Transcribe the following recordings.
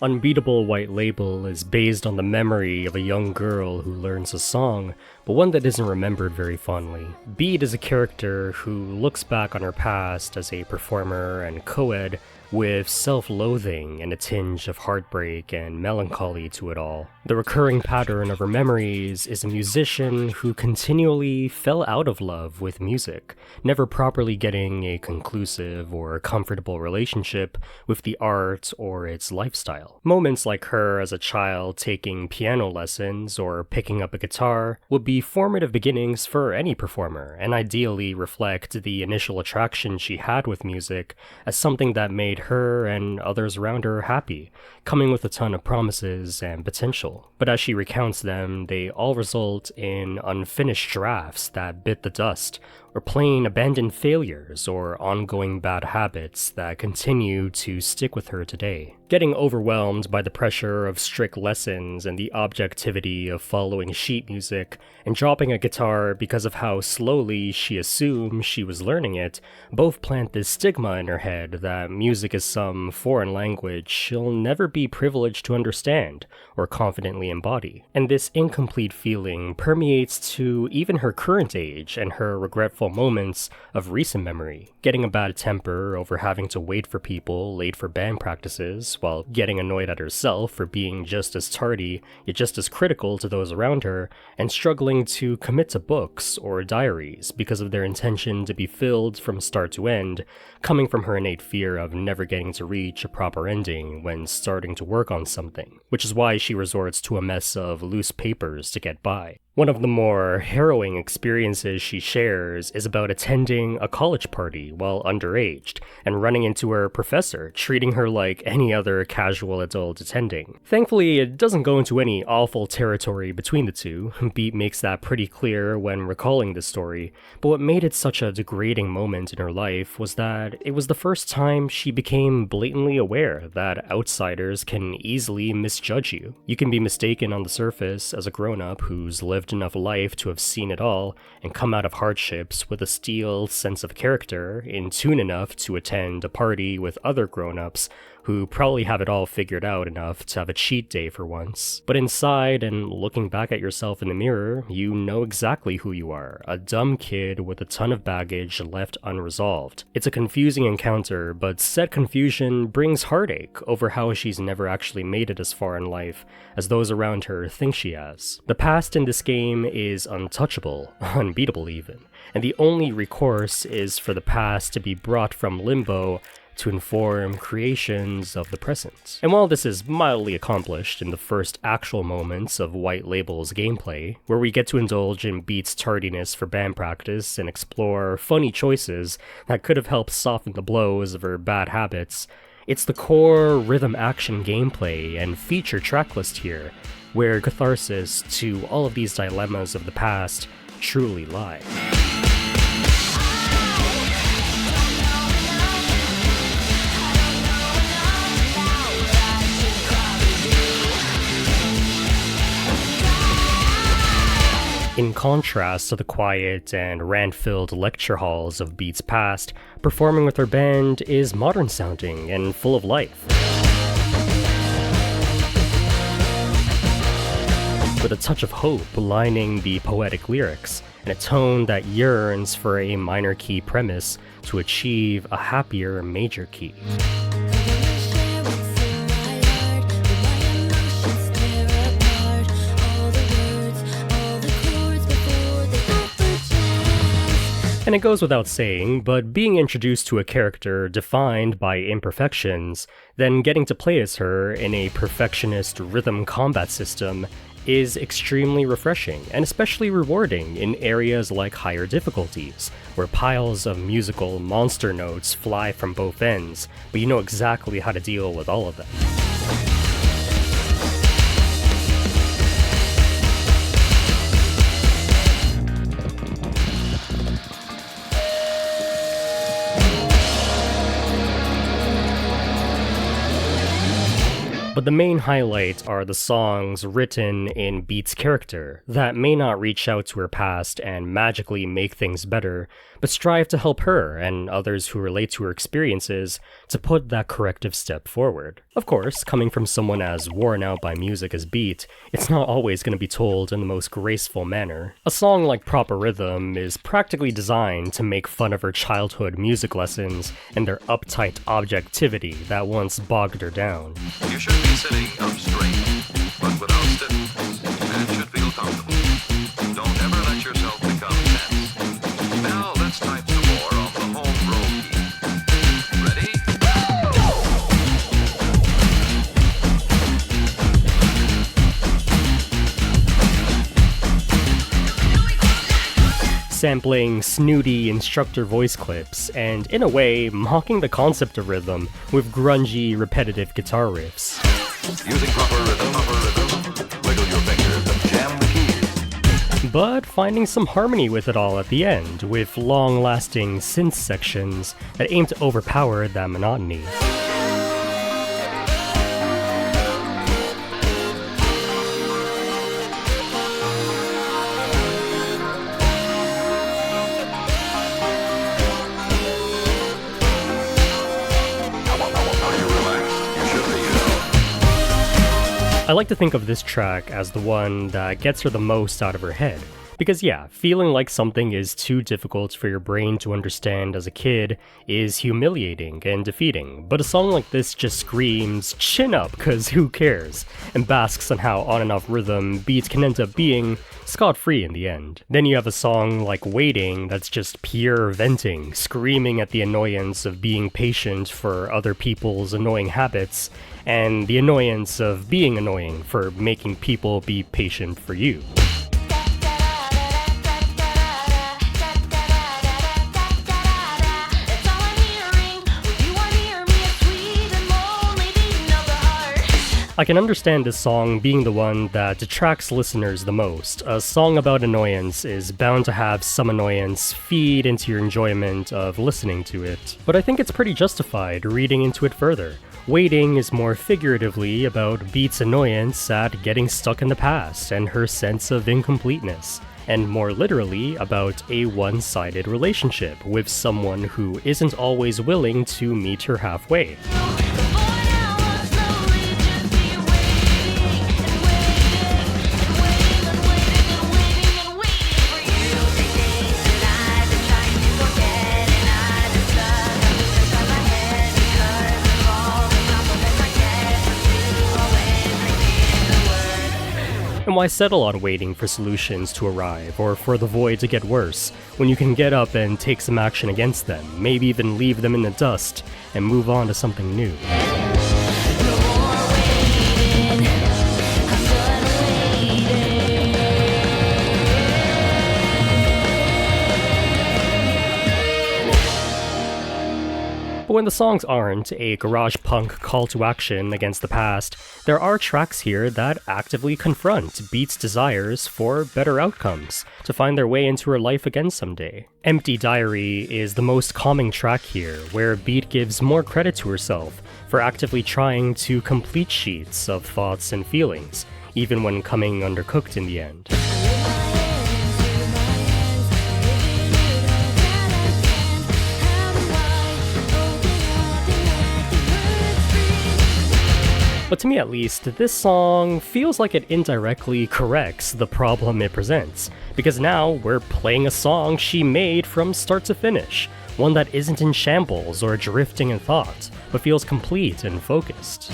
Unbeatable White Label is based on the memory of a young girl who learns a song, but one that isn't remembered very fondly. Beat is a character who looks back on her past as a performer and co-ed with self-loathing and a tinge of heartbreak and melancholy to it all. The recurring pattern of her memories is a musician who continually fell out of love with music, never properly getting a conclusive or comfortable relationship with the art or its lifestyle. Moments like her as a child taking piano lessons or picking up a guitar would be formative beginnings for any performer, and ideally reflect the initial attraction she had with music as something that made her and others around her happy, coming with a ton of promises and potential. But as she recounts them, they all result in unfinished drafts that bit the dust, or plain abandoned failures or ongoing bad habits that continue to stick with her today. Getting overwhelmed by the pressure of strict lessons and the objectivity of following sheet music, and dropping a guitar because of how slowly she assumed she was learning it, both plant this stigma in her head that music is some foreign language she'll never be privileged to understand or confidently embody. And this incomplete feeling permeates to even her current age and her regretful moments of recent memory, getting a bad temper over having to wait for people late for band practices, while getting annoyed at herself for being just as tardy, yet just as critical to those around her, and struggling to commit to books or diaries because of their intention to be filled from start to end, coming from her innate fear of never getting to reach a proper ending when starting to work on something, which is why she resorts to a mess of loose papers to get by. One of the more harrowing experiences she shares is about attending a college party while underaged and running into her professor, treating her like any other casual adult attending. Thankfully, it doesn't go into any awful territory between the two. Beat makes that pretty clear when recalling this story, but what made it such a degrading moment in her life was that it was the first time she became blatantly aware that outsiders can easily misjudge you. You can be mistaken on the surface as a grown-up who's lived enough life to have seen it all and come out of hardships with a steel sense of character, in tune enough to attend a party with other grown-ups who probably have it all figured out enough to have a cheat day for once. But inside, and looking back at yourself in the mirror, you know exactly who you are, a dumb kid with a ton of baggage left unresolved. It's a confusing encounter, but said confusion brings heartache over how she's never actually made it as far in life as those around her think she has. The past in this game is untouchable, unbeatable even, and the only recourse is for the past to be brought from limbo to inform creations of the present. And while this is mildly accomplished in the first actual moments of White Label's gameplay, where we get to indulge in Beat's tardiness for band practice and explore funny choices that could have helped soften the blows of her bad habits, it's the core rhythm-action gameplay and feature tracklist here where catharsis to all of these dilemmas of the past truly lie. In contrast to the quiet and rant-filled lecture halls of Beat's past, performing with her band is modern-sounding and full of life. With a touch of hope lining the poetic lyrics, and a tone that yearns for a minor key premise to achieve a happier major key. And it goes without saying, but being introduced to a character defined by imperfections, then getting to play as her in a perfectionist rhythm combat system is extremely refreshing, and especially rewarding in areas like higher difficulties, where piles of musical monster notes fly from both ends, but you know exactly how to deal with all of them. But the main highlight are the songs written in Beat's character that may not reach out to her past and magically make things better, but strive to help her and others who relate to her experiences to put that corrective step forward. Of course, coming from someone as worn out by music as Beat, it's not always going to be told in the most graceful manner. A song like Proper Rhythm is practically designed to make fun of her childhood music lessons and their uptight objectivity that once bogged her down. You should be sitting up straight, but without stiffness, and should feel comfortable. Don't ever let yourself become tense. Now let's type some more on the home row key. Ready? Sampling snooty instructor voice clips, and in a way, mocking the concept of rhythm with grungy, repetitive guitar riffs. Using proper rhythm, wiggle your fingers and jam the keys. But finding some harmony with it all at the end, with long-lasting synth sections that aim to overpower that monotony. I like to think of this track as the one that gets her the most out of her head. Because yeah, feeling like something is too difficult for your brain to understand as a kid is humiliating and defeating, but a song like this just screams, chin up, cause who cares, and basks on how on and off rhythm Beat can end up being scot-free in the end. Then you have a song like Waiting that's just pure venting, screaming at the annoyance of being patient for other people's annoying habits, and the annoyance of being annoying for making people be patient for you. I can understand this song being the one that detracts listeners the most. A song about annoyance is bound to have some annoyance feed into your enjoyment of listening to it. But I think it's pretty justified reading into it further. Waiting is more figuratively about Beat's annoyance at getting stuck in the past and her sense of incompleteness, and more literally about a one-sided relationship with someone who isn't always willing to meet her halfway. And why settle on waiting for solutions to arrive, or for the void to get worse, when you can get up and take some action against them, maybe even leave them in the dust, and move on to something new? But when the songs aren't a garage punk call to action against the past, there are tracks here that actively confront Beat's desires for better outcomes, to find their way into her life again someday. Empty Diary is the most calming track here, where Beat gives more credit to herself for actively trying to complete sheets of thoughts and feelings, even when coming undercooked in the end. But to me at least, this song feels like it indirectly corrects the problem it presents, because now we're playing a song she made from start to finish, one that isn't in shambles or drifting in thought, but feels complete and focused.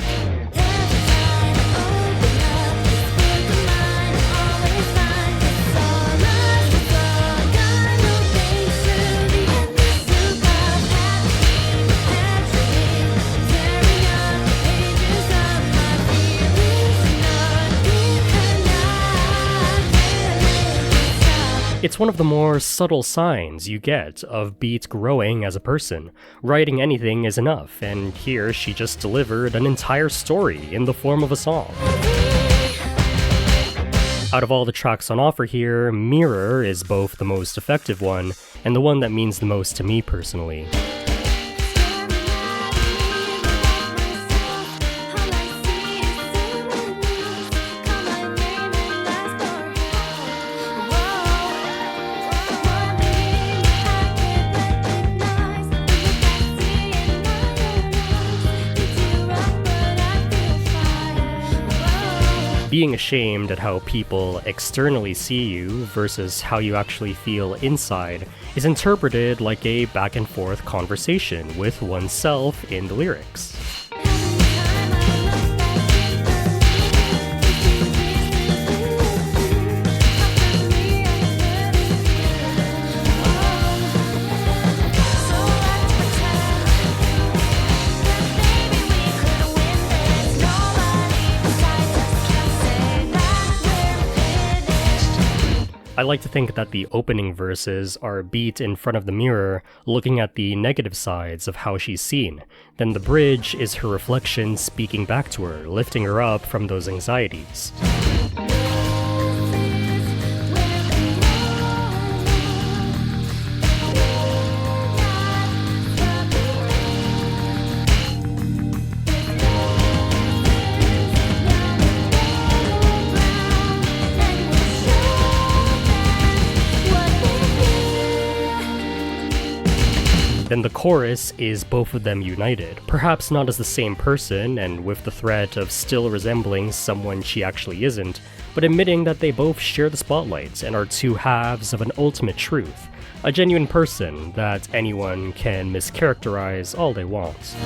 It's one of the more subtle signs you get of Beat growing as a person. Writing anything is enough, and here she just delivered an entire story in the form of a song. Out of all the tracks on offer here, Mirror is both the most effective one, and the one that means the most to me personally. Being ashamed at how people externally see you versus how you actually feel inside is interpreted like a back and forth conversation with oneself in the lyrics. I like to think that the opening verses are Beat in front of the mirror, looking at the negative sides of how she's seen. Then the bridge is her reflection speaking back to her, lifting her up from those anxieties. Then the chorus is both of them united, perhaps not as the same person and with the threat of still resembling someone she actually isn't, but admitting that they both share the spotlight and are two halves of an ultimate truth, a genuine person that anyone can mischaracterize all they want.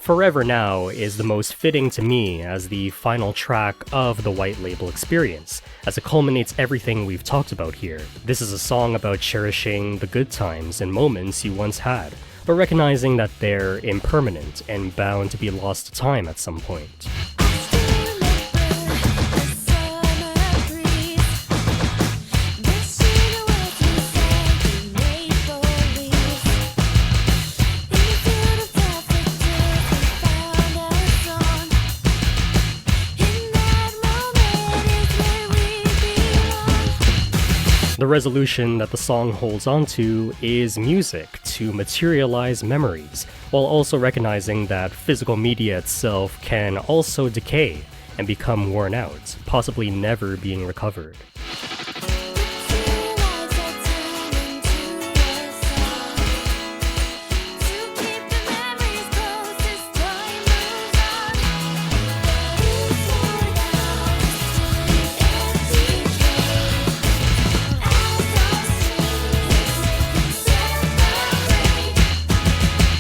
Forever Now is the most fitting to me as the final track of the White Label experience, as it culminates everything we've talked about here. This is a song about cherishing the good times and moments you once had, but recognizing that they're impermanent and bound to be lost to time at some point. The resolution that the song holds onto is music to materialize memories, while also recognizing that physical media itself can also decay and become worn out, possibly never being recovered.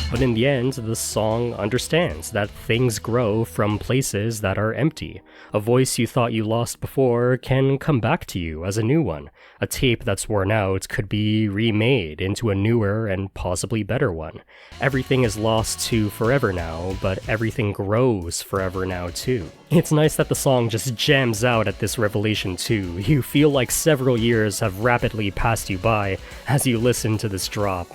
But in the end, the song understands that things grow from places that are empty. A voice you thought you lost before can come back to you as a new one. A tape that's worn out could be remade into a newer and possibly better one. Everything is lost to forever now, but everything grows forever now too. It's nice that the song just jams out at this revelation too. You feel like several years have rapidly passed you by as you listen to this drop.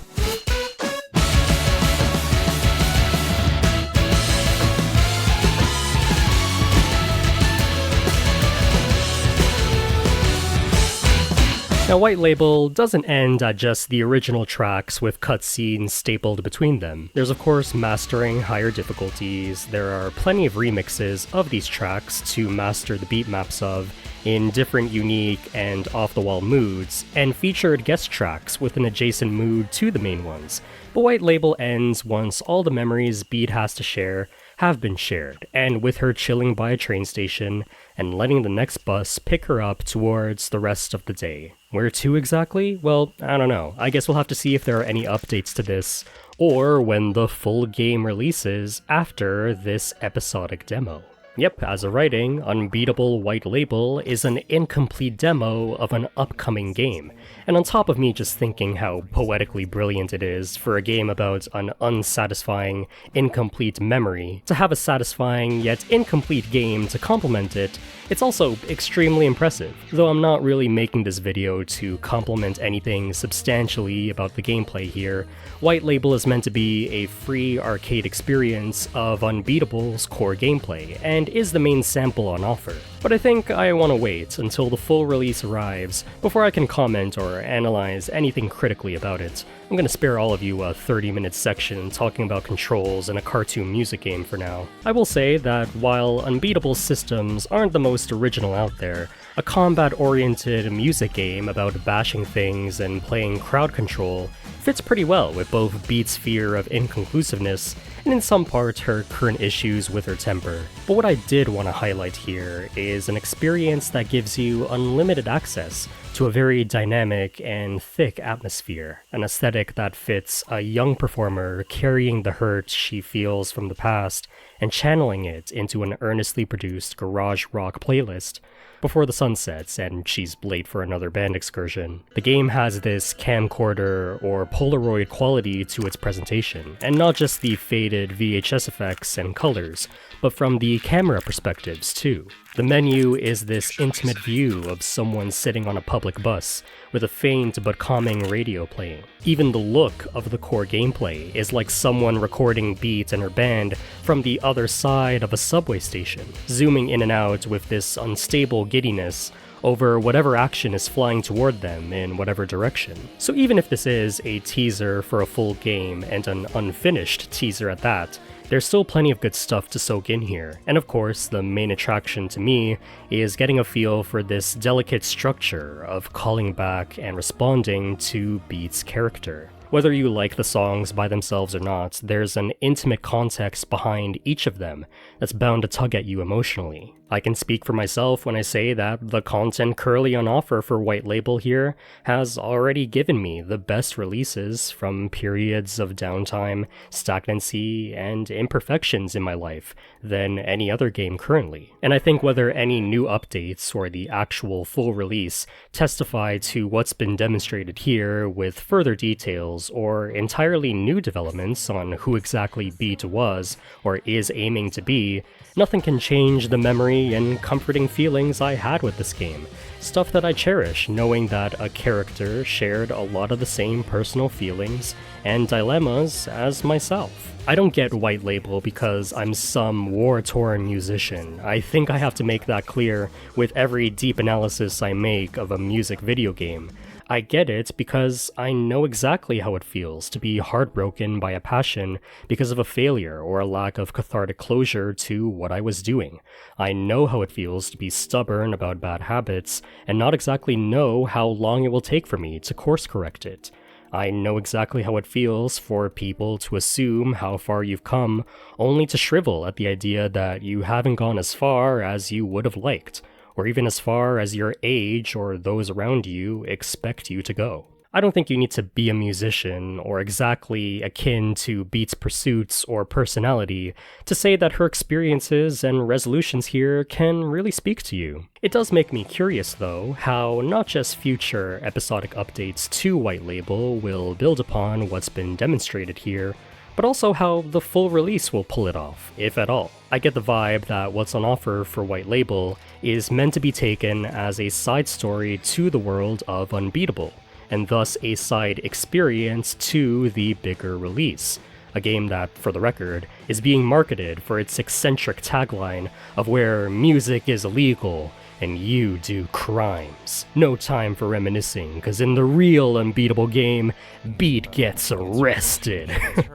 Now, White Label doesn't end at just the original tracks with cutscenes stapled between them. There's of course mastering higher difficulties, there are plenty of remixes of these tracks to master the beat maps of, in different unique and off-the-wall moods, and featured guest tracks with an adjacent mood to the main ones. But White Label ends once all the memories Beat has to share have been shared, and with her chilling by a train station and letting the next bus pick her up towards the rest of the day. Where to exactly? Well, I don't know. I guess we'll have to see if there are any updates to this, or when the full game releases after this episodic demo. Yep, as of writing, Unbeatable White Label is an incomplete demo of an upcoming game, and on top of me just thinking how poetically brilliant it is for a game about an unsatisfying, incomplete memory, to have a satisfying yet incomplete game to complement it, it's also extremely impressive. Though I'm not really making this video to compliment anything substantially about the gameplay here, White Label is meant to be a free arcade experience of Unbeatable's core gameplay, and and is the main sample on offer. But I think I want to wait until the full release arrives before I can comment or analyze anything critically about it. I'm gonna spare all of you a 30-minute section talking about controls and a cartoon music game for now. I will say that while Unbeatable systems aren't the most original out there, a combat-oriented music game about bashing things and playing crowd control fits pretty well with both Beat's fear of inconclusiveness and in some parts her current issues with her temper. But what I did want to highlight here is an experience that gives you unlimited access to a very dynamic and thick atmosphere, an aesthetic that fits a young performer carrying the hurt she feels from the past and channeling it into an earnestly produced garage rock playlist before the sun sets and she's late for another band excursion. The game has this camcorder or Polaroid quality to its presentation, and not just the faded VHS effects and colors, but from the camera perspectives too. The menu is this intimate view of someone sitting on a public bus with a faint but calming radio playing. Even the look of the core gameplay is like someone recording Beat and her band from the other side of a subway station, zooming in and out with this unstable giddiness over whatever action is flying toward them in whatever direction. So even if this is a teaser for a full game, and an unfinished teaser at that, there's still plenty of good stuff to soak in here, and of course, the main attraction to me is getting a feel for this delicate structure of calling back and responding to Beat's character. Whether you like the songs by themselves or not, there's an intimate context behind each of them that's bound to tug at you emotionally. I can speak for myself when I say that the content currently on offer for White Label here has already given me the best releases from periods of downtime, stagnancy, and imperfections in my life than any other game currently. And I think whether any new updates or the actual full release testify to what's been demonstrated here with further details or entirely new developments on who exactly Beat was or is aiming to be, nothing can change the memory and comforting feelings I had with this game. Stuff that I cherish, knowing that a character shared a lot of the same personal feelings and dilemmas as myself. I don't get White Label because I'm some war-torn musician. I think I have to make that clear with every deep analysis I make of a music video game. I get it because I know exactly how it feels to be heartbroken by a passion because of a failure or a lack of cathartic closure to what I was doing. I know how it feels to be stubborn about bad habits and not exactly know how long it will take for me to course correct it. I know exactly how it feels for people to assume how far you've come, only to shrivel at the idea that you haven't gone as far as you would have liked, or even as far as your age or those around you expect you to go. I don't think you need to be a musician or exactly akin to Beat's pursuits or personality to say that her experiences and resolutions here can really speak to you. It does make me curious though, how not just future episodic updates to White Label will build upon what's been demonstrated here, but also how the full release will pull it off, if at all. I get the vibe that what's on offer for White Label is meant to be taken as a side story to the world of Unbeatable, and thus a side experience to the bigger release. A game that, for the record, is being marketed for its eccentric tagline of where music is illegal and you do crimes. No time for reminiscing, cause in the real Unbeatable game, Beat gets arrested.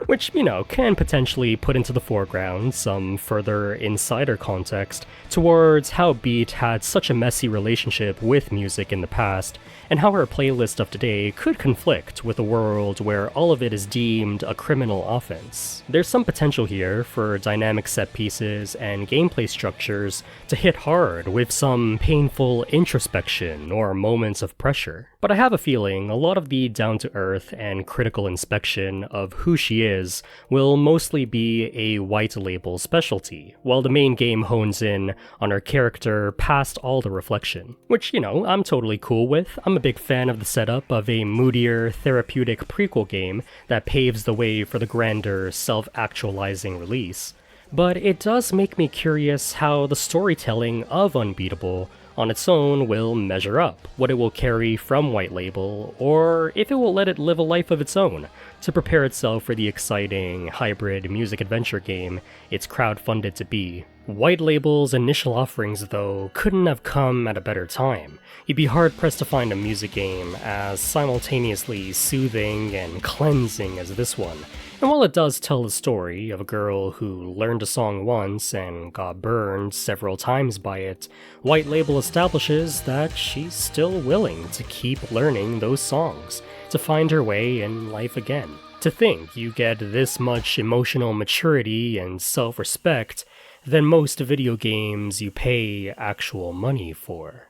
Which, can potentially put into the foreground some further insider context towards how Beat had such a messy relationship with music in the past, and how her playlist of today could conflict with a world where all of it is deemed a criminal offense. There's some potential here for dynamic set pieces and gameplay structures to hit hard with some painful introspection or moments of pressure. But I have a feeling a lot of the down-to-earth and critical inspection of who she is will mostly be a White Label specialty, while the main game hones in on her character past all the reflection. Which, I'm totally cool with. I'm a big fan of the setup of a moodier, therapeutic prequel game that paves the way for the grander, self-actualizing release. But it does make me curious how the storytelling of Unbeatable on its own will measure up, what it will carry from White Label, or if it will let it live a life of its own to prepare itself for the exciting, hybrid music adventure game it's crowdfunded to be. White Label's initial offerings, though, couldn't have come at a better time. You'd be hard-pressed to find a music game as simultaneously soothing and cleansing as this one. And while it does tell the story of a girl who learned a song once and got burned several times by it, White Label establishes that she's still willing to keep learning those songs, to find her way in life again. To think you get this much emotional maturity and self-respect than most video games you pay actual money for.